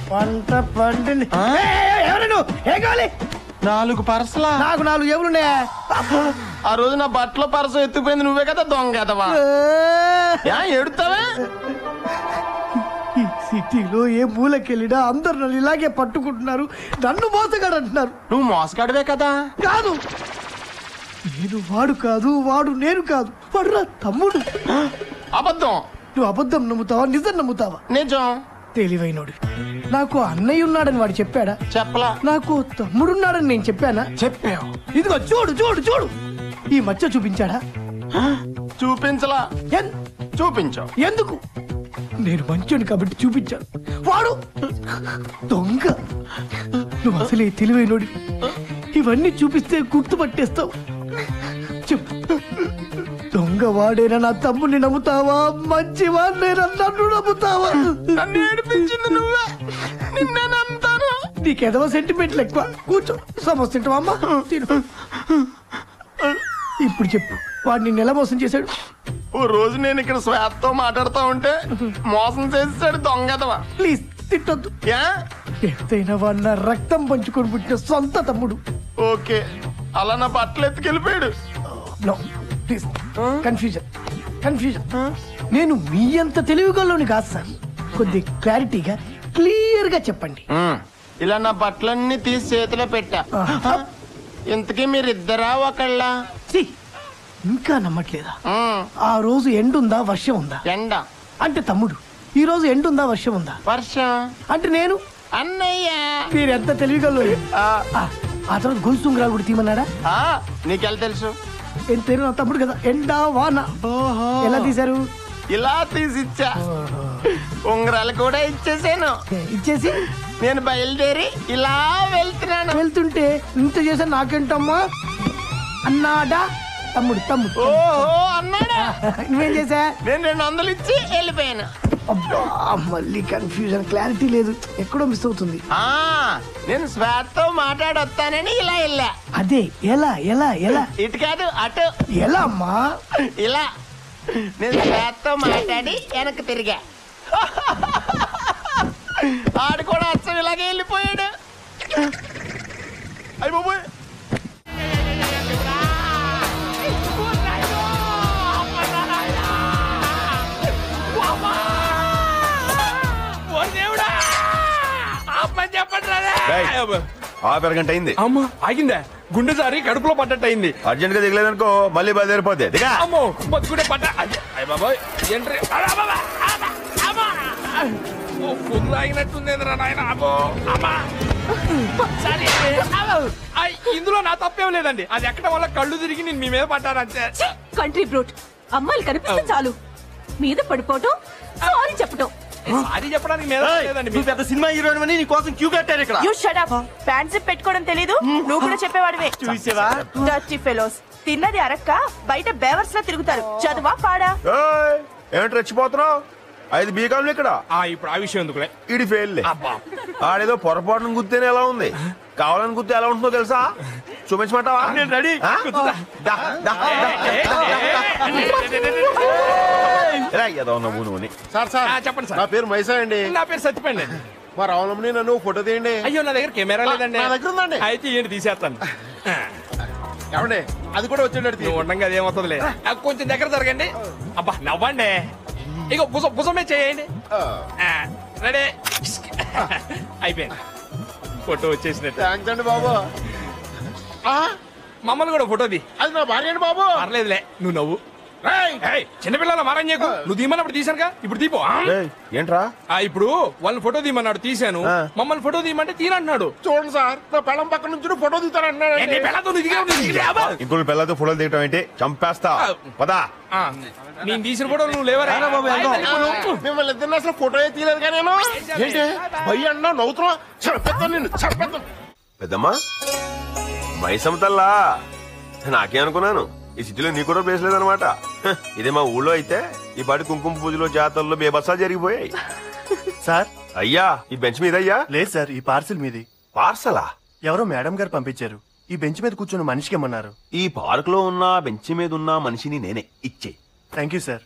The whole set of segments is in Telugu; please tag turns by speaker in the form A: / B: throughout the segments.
A: పంట పండింది. ఎవరు నువ్వు? ఏం కావాలి?
B: 4 పర్సలా?
A: నాకు 4 జేబులున్నాయా?
B: ఆ రోజు నా బట్టల పర్సు ఎత్తుకుపోయింది నువ్వే కదా దొంగ ఎదవా. ఎడుతావే?
A: ఈ సిటీలో ఏ మూలకెళ్ళినా అందరు నన్ను ఇలాగే పట్టుకుంటున్నారు, నన్ను మోసగాడు అంటున్నారు.
B: నువ్వు మోసగాడివే కదా.
A: కాదు, నేను వాడు కాదు, వాడు నేను కాదు, వాడు నా తమ్ముడు.
B: అబద్ధం.
A: నువ్వు అబద్ధం నమ్ముతావా, నిజం నమ్ముతావా?
B: నిజం.
A: తెలివైనోడు. నాకు అన్నయ్య ఉన్నాడని వాడు చెప్పాడా?
B: చెప్పలా.
A: నాకు తమ్ముడున్నాడని నేను చెప్పానా?
B: చెప్పావు.
A: ఇదిగో చూడు చూడు చూడు, ఈ మచ్చ చూపించాడా?
B: చూపించలా. చూపించావు.
A: ఎందుకు? నేను మంచోని కాబట్టి చూపించాను. వాడు దొంగ. నువ్వు అసలే తెలివైనోడి, ఇవన్నీ చూపిస్తే గుర్తుపట్టేస్తావు. చెప్పు, దొంగ వాడేనా నా తమ్ముడిని నమ్ముతావా, మంచి వాడేనా నన్ను నమ్ముతావా?
B: నన్ను ఏడిపించింది నువ్వే, నిన్నే నమ్ముతాను.
A: నీకేదో సెంటిమెంట్లు ఎక్కువ. కూర్చో, సమోసా తింటావా అమ్మా? తిను. ఇప్పుడు చెప్పు, వాడు నిన్ను ఎలా మోసం చేశాడు?
B: ఓ రోజు నేను ఇక్కడ శ్వేతతో మాట్లాడుతూ ఉంటే మోసం చేసాడు దొంగదవా.
A: ప్లీజ్ తిట్టొద్దు. ఎంతైనా వాడు నా రక్తం పంచుకొని పుట్టిన సొంత తమ్ముడు.
B: ఓకే, అలా నా బట్టలు ఎత్తుకెళ్ళిపోయాడు.
A: No please, confusion confusion. నేను మీ అంత తెలివిగలోని కాదు సార్, కొద్ది క్లారిటీగా క్లియర్ గా చెప్పండి.
B: ఇలా నా బట్టలన్నీ తీసి చేతిలో పెట్టా. ఇంతకీ మీరిద్దరా ఒకళ్ళ?
A: ఇంకా నమ్మట్లేదా? ఆ రోజు ఎండుందా వర్షం ఉందా?
B: ఎండ
A: అంటే తమ్ముడు. ఈ రోజు ఎండుందా వర్షం ఉందా?
B: వర్షం.
A: అంటే నేను
B: అన్నయ్య.
A: మీరు ఎంత తెలివిగలో. ఆ తర్వాత గొలుసు ఉంగరాలు కూడా తీమన్నాడా?
B: నీకెలా తెలుసు?
A: పేరు నా తమ్ముడు కదా. ఎండా వాన. ఎలా తీశారు?
B: ఇలా తీసిచ్చా. ఉంగరాలు కూడా ఇచ్చేసాను.
A: ఇచ్చేసి
B: నేను బయలుదేరి ఇలా వెళ్తున్నాను.
A: వెళ్తుంటే ఇంత చేసా నాకేంటమ్మా అన్నాడా తమ్ముడు? తమ్ముడు
B: ఓహో అన్నాడా?
A: నువ్వేం చేసా?
B: నేను 200 ఇచ్చి వెళ్ళిపోయాను.
A: అబ్బా, మళ్ళీ కన్ఫ్యూజన్, క్లారిటీ లేదు, ఎక్కడో మిస్ అవుతుంది.
B: నేను శ్వేతతో మాట్లాడొస్తానని ఇలా వెళ్ళా.
A: అదే ఎలా ఎలా ఎలా?
B: ఇటు కాదు అటు.
A: ఎలా అమ్మా?
B: ఇలా. నేను శ్వేతతో మాట్లాడి వెనక్కి తిరిగా. ఆడు కూడా అచ్చం ఇలాగే వెళ్ళిపోయాడు. అయ్య బాబోయ్.
C: గంట అయింది.
D: అమ్మా ఆగిందా? గుండె జారి కడుపులో పడ్డట్టు అయింది.
C: అర్జెంట్ గా దిగలేదనుకో మళ్ళీ బయలుదేరిపోతే.
D: అమ్మో బతుకుడే పడ్డ. అయ్య బాబోయ్, ఎంట్రీ ఫుల్ ఆగినట్టుంది నాయన. అమ్మో అమ్మా, ఇందులో నా తప్పేం లేదండి. అది ఎక్కడం వల్ల కళ్ళు తిరిగి నేను మీ మీద పడ్డానంతే.
E: Country brute. అమ్మాయిలు కనిపిస్తే చాలు మీద పడిపోవటం, సారీ చెప్పటం.
D: సారీ చెప్పడానికి మీద లేదండి.
B: నువ్వు పెద్ద సినిమా హీరోయిన్ అని నీ కోసం క్యూ కట్టారు ఇక్కడ.
E: You shut up. ప్యాంట్స్ పెట్టుకోవడం తెలీదు? నువ్వు కూడా చెప్పేవాడివే.
B: చూసావా?
E: Dirty fellows. తిన్నది అరక్క బయట బేవర్స్ లా తిరుగుతారు. చదువా పాడా?
C: ఏమిటి రెచ్చిపోతున్నావు? 5 బీకాలు ఇక్కడ.
D: ఇప్పుడు ఆ విషయం ఎందుకులే.
C: ఇది ఫెయిల్. ఆడేదో పొరపాటును గుర్తేనే ఎలా ఉంది, కావాలని గుర్తు ఎలా ఉంటుందో తెలుసా? చూపించమంటావా?
D: నేను రెడీ. చెప్పండి సార్.
B: నా పేరు మైసా అండి.
D: నా పేరు సత్యపండి.
B: మా రావణంని నన్ను ఫోటో తీయండి.
D: అయ్యో నా దగ్గర కెమెరా లేదండి.
B: నా దగ్గర ఉందండి.
D: అయితే ఏంటి తీసేస్తాను.
B: ఏమండి అది కూడా వచ్చేటట్టు
D: నువ్వు ఉండగా అదేమవుతుందిలే. కొంచెం దగ్గర జరగండి. అబ్బా నవ్వండి. ఇక భుజమే చేయండి. రెడీ. అయిపోయింది. ఫోటో వచ్చేసినట్టు.
B: థ్యాంక్స్ అండి బాబు.
D: మమ్మల్ని కూడా ఫోటోది.
B: అది నా భార్య అండి బాబు.
D: పర్లేదులే, నువ్వు నవ్వు. చిన్నపిల్లల మారం చేయకు. నువ్వు తీయమన్నప్పుడు తీసానుగా, ఇప్పుడు తీపో.
C: ఏంట్రా?
D: ఇప్పుడు వాళ్ళని ఫోటో తీయమన్నాడు, తీసాను. మమ్మల్ని ఫోటో తీయమంటే తీనంటున్నాడు.
B: చూడండి సార్, నా పెళ్ళం పక్క నుంచి ఫోటో తీస్తానంటున్నాడు.
C: ఇంకో పిల్లలతో ఫోటోలు దిగటం ఏంటి? చంపేస్తా. పదా.
D: నేను తీసిన ఫోటో నువ్వు లేవరా?
B: మిమ్మల్ని ఇద్దరు అసలు ఫోటో తీయలేదు కానీ నేను ఏంటి భయ్య అన్నా నవ్వుతున్నా. చంపేద్దాం నిన్ను, చంపేద్దాం.
C: పెద్దమ్మా మైసమ్మ తల్లా, నాకేమనుకున్నాను ఈ సిటీలో నీ కూడా ప్లేస్ లేదనమాట. ఇదే మా ఊళ్ళో అయితే ఈ పాటి కుంకుమ పూజలు, జాతరలు బేబస్సా జరిగిపోయాయి.
F: సార్
C: అయ్యా ఈ బెంచ్ మీద అయ్యా?
F: లేదు సార్, ఈ పార్సిల్ మీది.
C: పార్సలా?
F: ఎవరో మేడం గారు పంపించారు. ఈ బెంచ్ మీద కూర్చొని మనిషికి ఇమ్మన్నారు.
C: ఈ పార్క్ లో ఉన్న బెంచ్ మీద ఉన్న మనిషిని నేనే. ఇచ్చే.
F: Thank you sir.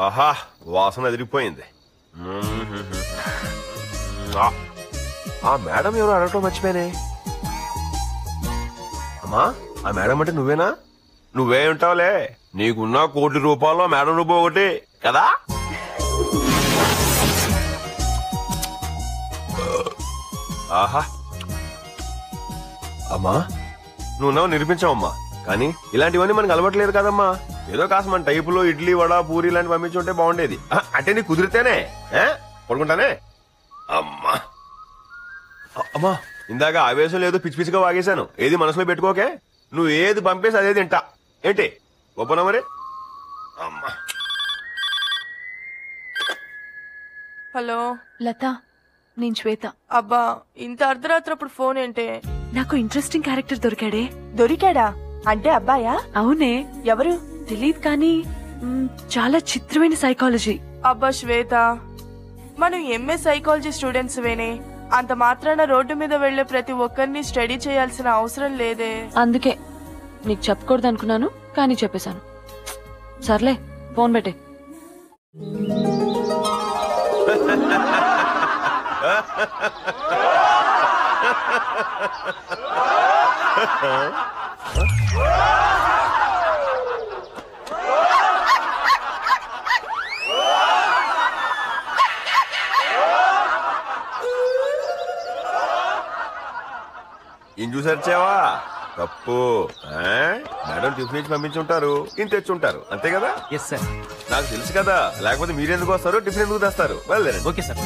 C: ఆహా వాసన ఎదిరిపోయింది. ఆ మేడం ఎవరు అడగటం మర్చిపోయానే. అమ్మా, ఆ మేడం అంటే నువ్వేనా? నువ్వే ఉంటావులే, నీకున్న ₹1,00,00,000 మేడం నువ్వు ఒకటి కదా. ఆహా అమ్మా, నువ్వు నిరూపించావమ్మా. కానీ ఇలాంటివన్నీ మనకు అలవాట్లేదు కదమ్మా. ఏదో కాస్త మన టైపులో ఇడ్లీ వడ పూరి ఇలాంటి పంపించుంటే బాగుండేది. అంటే నీ కుదిరితేనే పడుకుంటానే. అమ్మా అమ్మా, ఇందాక ఆవేశం లేదు, పిచ్చి పిచ్చిగా వాగేశాను. ఏది మనసులో పెట్టుకోకే, నువ్వు ఏది పంపేసి అదే తింటా. ఏంటి ఒప్పనా మరి? అమ్మా.
G: హలో
E: లత, నేను శ్వేత.
G: అబ్బా, ఇంత అర్ధరాత్రి అప్పుడు ఫోన్ ఏంటే?
E: నాకు ఇంట్రెస్టింగ్ క్యారెక్టర్ దొరికాడే.
G: దొరికాడా? అంటే అబ్బాయా?
E: అవునే.
G: ఎవరు
E: తెలియదు కానీ చాలా చిత్రమైన సైకాలజీ.
G: అబ్బా శ్వేత, మనం ఎంఏ సైకాలజీ స్టూడెంట్స్ వేనే, అంత మాత్రాన రోడ్డు మీద వెళ్లే ప్రతి ఒక్కరిని స్టడీ చేయాల్సిన అవసరం లేదే.
E: అందుకే నీకు చెప్పకూడదు అనుకున్నాను, కానీ చెప్పేశాను. సర్లే, ఫోన్ పెట్టే.
C: ఏం చూసొచ్చావా? తప్పు. మేడం టిఫిన్ ఇచ్చి పంపించుంటారు, ఇంత తెచ్చుంటారు, అంతే కదా?
H: Yes sir.
C: నాకు తెలుసు కదా, లేకపోతే మీరెందుకు వస్తారు, టిఫిన్ ఎందుకు తెస్తారు? వెళ్ళండి.
H: Okay sir.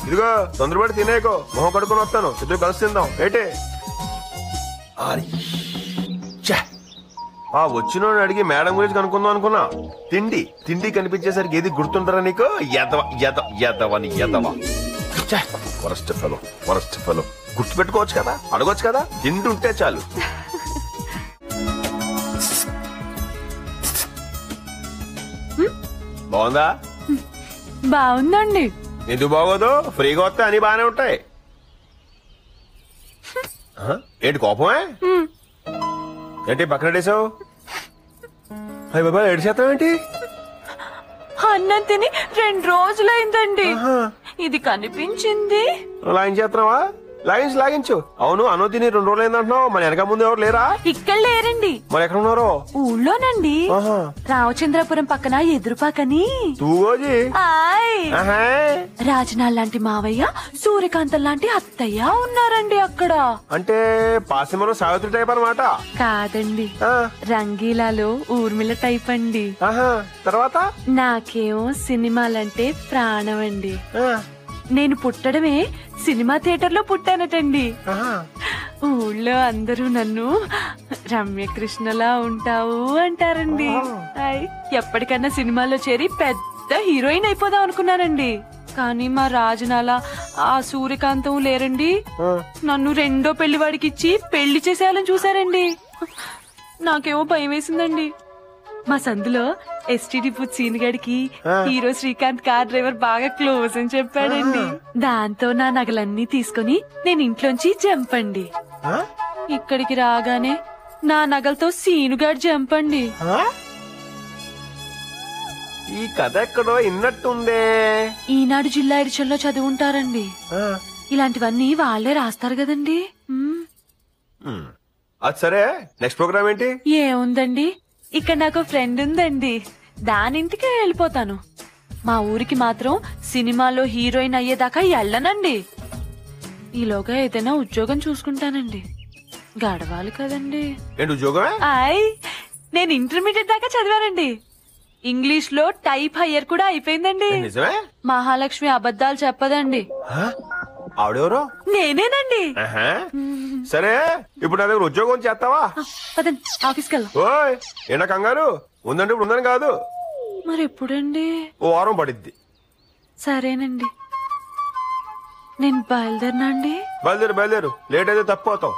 C: ఇదిగో తొందరపడి తినేకో, మొహం కడుక్కొని వస్తాను, ఇద్దరు కలిసి తిందాం. ఏంటి ఆ వచ్చినోడు అడిగి మేడం గురించి కనుక్కుందాం అనుకున్నా. తిండి తిండి కనిపించేసరికి ఏది గుర్తుంటారా నీకు? వరస్ట్ ఫెలో గుర్తు పెట్టుకోవచ్చు కదా, అడగొచ్చు కదా, తింటుంటే చాలు. బాగుందా?
E: బాగుందండి.
C: ఎందుకు బాగోదు? ఫ్రీగా వస్తే అన్ని బాగానే ఉంటాయి. ఏంటి కోపమే? ఏంటి పక్కన డేసావు? అయ్య బాబా, ఏడు శాతం ఏంటి?
E: అన్నం తిని 2 రోజులైందండి. ఇది కనిపించింది.
C: లాగించేస్తున్నావా? లాగించు. అవును, అనో తిని 2 రోజులు అయిందంటున్నావు. మన వెనక ముందు ఎవరు లేరా?
E: ఇక్కడ లేరండి.
C: మరి ఎక్కడ ఉన్నారు?
E: ఊళ్ళోనండి, రామచంద్రపురం పక్కన ఎదురుపాకని.
C: తూగోజీ
E: రాజనాల్ లాంటి మావయ్య, సూర్యకాంతం లాంటి అత్తయ్య ఉన్నారండి అక్కడ.
C: అంటే పాసిమలో సావిత్రి టైప్ అనమాట?
E: కాదండి, రంగీలాలో ఊర్మిళ టైప్ అండి.
C: తర్వాత
E: నాకేమో సినిమాలంటే ప్రాణం అండి. నేను పుట్టడమే సినిమా థియేటర్ లో పుట్టానటండి. ఊళ్ళో అందరూ నన్ను రమ్యకృష్ణలా ఉంటావు అంటారండి. ఎప్పటికన్నా సినిమాలో చేరి పెద్ద హీరోయిన్ అయిపోదాం అనుకున్నానండి. కానీ మా రాజనాల ఆ సూర్యకాంతం లేరండి. నన్ను 2వ పెళ్లివాడికి ఇచ్చి పెళ్లి చేసేయాలని చూసారండి. నాకేమో భయం వేసిందండి. మా సందులో ఎస్టీడీ బూత్ సీన్ గడికి హీరో శ్రీకాంత్ కార్ డ్రైవర్ బాగా క్లోజ్ అని చెప్పాడండి. దాంతో నా నగలన్నీ తీసుకుని నేను ఇంట్లోంచి జంపండి. ఇక్కడికి రాగానే నా నగలతో సీనుగాడు జంపండి.
C: ఈ కథ ఎక్కడో ఇన్నట్టుందే.
E: ఈనాడు జిల్లా ఎడిషన్లో చదువుంటారండి. ఇలాంటివన్నీ వాళ్లే రాస్తారు కదండి.
C: అది సరే, నెక్స్ట్ ప్రోగ్రామ్ ఏంటి?
E: ఏముందండి, ఇక్కడ నాకు ఫ్రెండ్ ఉందండి, దానింటికి వెళ్ళిపోతాను. మా ఊరికి మాత్రం సినిమాలో హీరోయిన్ అయ్యేదాకా వెళ్ళనండి. ఈలోగా ఏదైనా ఉద్యోగం చూసుకుంటానండి. గడవాలి కదండి.
C: ఏంటి ఉద్యోగమే?
E: నేను ఇంటర్మీడియట్ దాకా చదివానండి. ఇంగ్లీష్ లో టైప్ హయ్యర్ కూడా అయిపోయిందండి.
C: నిజమే?
E: మహాలక్ష్మి అబద్ధాలు చెప్పదండి.
C: ఆవిడెవరో?
E: నేనేనండి.
C: సరే, ఇప్పుడు నా దగ్గర ఉద్యోగం చేస్తావా?
E: ఆఫీస్కి వెళ్దాం.
C: ఓయ్, ఏంటా కంగారు? ఉందంటే ఇప్పుడు ఉందని కాదు.
E: మరి ఎప్పుడండి?
C: ఓ వారం పడిద్ది.
E: సరేనండి, నేను బయలుదేరినా అండి?
C: బయలుదేరు, లేట్ అయితే తప్పిపోతావు.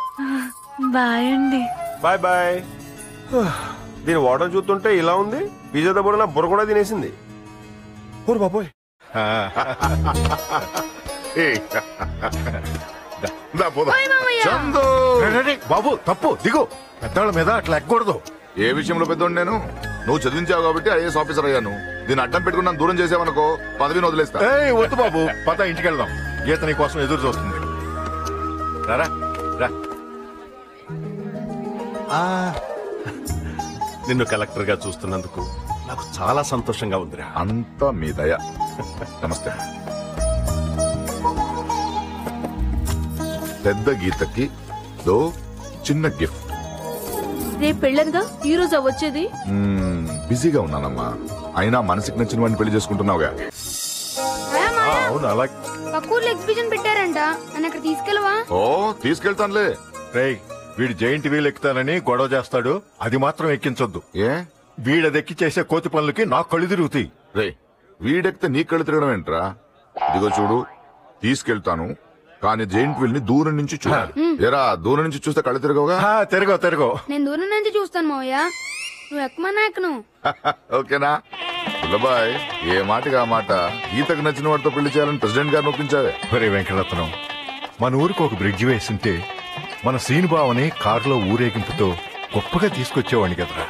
E: బాయ్ అండి.
C: బాయ్. దీని వాటర్ చూస్తుంటే ఇలా ఉంది, పిజ్జాతో కూడా నా బుర్ర కూడా తినేసింది. ఊరు బాబోయ్.
B: బాబు తప్పు, దిగు. పెద్దవాళ్ళ మీద అట్లా ఎక్కకూడదు.
I: ఏ విషయంలో పెద్దోడు నేను? నువ్వు చదివించావు కాబట్టి ఐఏఎస్ ఆఫీసర్ అయ్యాను.
H: దీన్ని అడ్డం పెట్టుకుని దూరం చేసావనుకో పదవిని వదిలేస్తా.
I: వద్దు బాబు, పద ఇంటికి వెళ్దాం. గీత నీ కోసం ఎదురు చూస్తుంది. రారా రా. నిన్ను కలెక్టర్ గా చూస్తున్నందుకు నాకు చాలా సంతోషంగా ఉందిరా.
H: అంతా మీ దయ. నమస్తే. పెద్ద గీతకి దో చిన్న గిఫ్ట్.
J: రేపు పెళ్ళనుగా ఈ రోజు వచ్చేది.
H: బిజీగా ఉన్నానమ్మా. అయినా మనసుకి నచ్చిన వాడిని పెళ్లి చేసుకుంటున్నావుగా.
I: అవును, అలా
J: పక్కూర్లో ఎగ్జిబిషన్ పెట్టారంట, నన్ను అక్కడ తీసుకెళ్ళవా?
H: ఓ తీసుకెళ్తానులే.
I: రేయ్, వీడు జైంట్ వీల్ ఎక్కుతానని గొడవ చేస్తాడు, అది మాత్రం ఎక్కించొద్దు.
H: ఏ
I: వీడదెక్కి చేసే కోతి పనులకి నాకు కళ్ళు తిరుగుతాయి.
H: రే వీడెక్కితే నీ కళ్ళు తిరగడం ఏంట్రా? ఇదిగో చూడు, తీసుకెళ్తాను, కానీ జైంట్ వీల్ ని దూరం నుంచి చూడాలి. ఎరా దూరం నుంచి చూస్తే కళ్ళు తిరగవుగా?
I: తిరగో.
J: నేను దూరం నుంచి చూస్తాను మావయ్య, నువ్వు ఎక్కమన్నా ఎక్కను.
H: ఓకేనా పుల్లబాయ్? ఏ మాటగా ఆ మాట. గీతకు నచ్చిన వాడితో పెళ్లి చేయాలని ప్రెసిడెంట్ గారిని ఒప్పించావే.
I: ఒరే వెంకటరత్నం, మన ఊరికి ఒక బ్రిడ్జ్ వేసింటే మన శ్రీనుబావని కారులో ఊరేగింపుతో గొప్పగా తీసుకొచ్చేవాడిని కదరా.